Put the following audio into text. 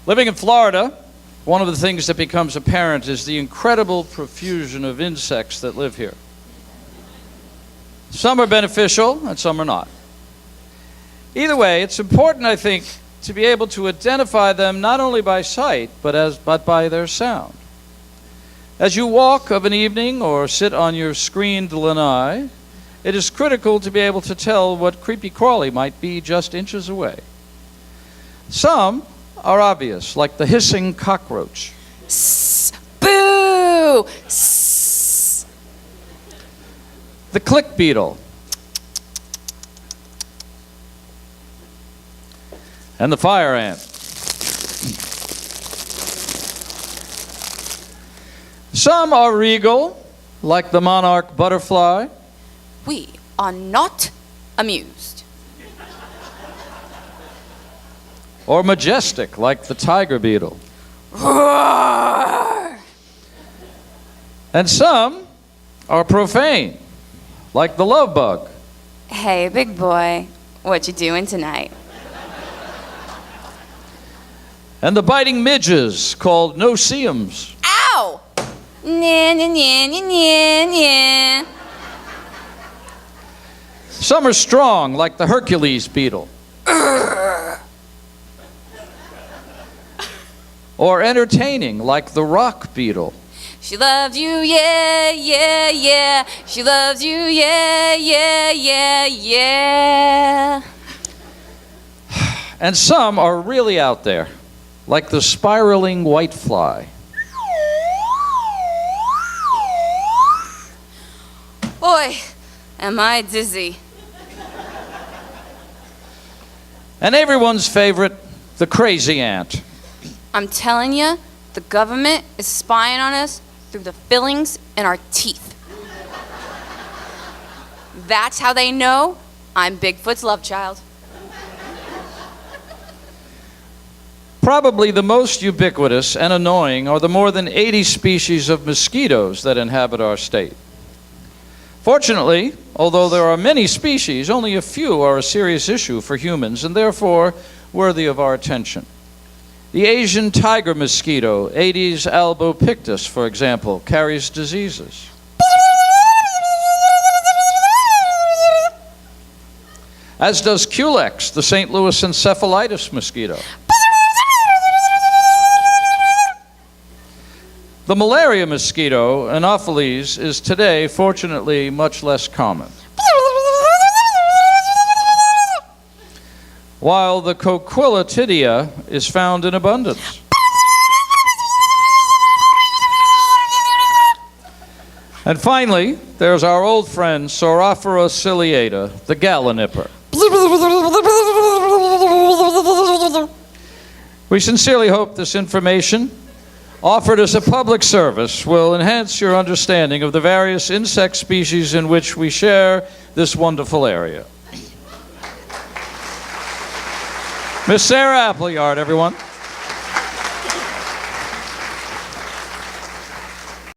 Living in Florida, one of the things that becomes apparent is the incredible profusion of insects that live here. Some are beneficial and some are not. Either way, it's important, I think, to be able to identify them not only by sight, but by their sound. As you walk of an evening or sit on your screened lanai, it is critical to be able to tell what creepy crawly might be just inches away. Some are obvious, like the hissing cockroach. Sss, boo! Sss. The click beetle. And the fire ant. Some are regal, like the monarch butterfly. We are not amused. Or majestic, like the tiger beetle. Roar! And some are profane, like the love bug. Hey, big boy, what you doing tonight? And the biting midges, called no-see-ums. Ow! Nah, nah, nah, nah, nah, nah. Some are strong, like the Hercules beetle. Or entertaining, like the rock beetle. She loves you, yeah, yeah, yeah. She loves you, yeah, yeah, yeah, yeah. And some are really out there, like the spiraling whitefly. Boy, am I dizzy. And everyone's favorite, the crazy ant. I'm telling you, the government is spying on us through the fillings in our teeth. That's how they know I'm Bigfoot's love child. Probably the most ubiquitous and annoying are the more than 80 species of mosquitoes that inhabit our state. Fortunately, although there are many species, only a few are a serious issue for humans and therefore worthy of our attention. The Asian tiger mosquito, Aedes albopictus, for example, carries diseases. As does Culex, the St. Louis encephalitis mosquito. The malaria mosquito, Anopheles, is today, fortunately, much less common. While the Coquilitidia is found in abundance. And finally, there's our old friend Saurophora ciliata, the gallinipper. We sincerely hope this information, offered as a public service, will enhance your understanding of the various insect species in which we share this wonderful area. Miss Sarah Appleyard, everyone.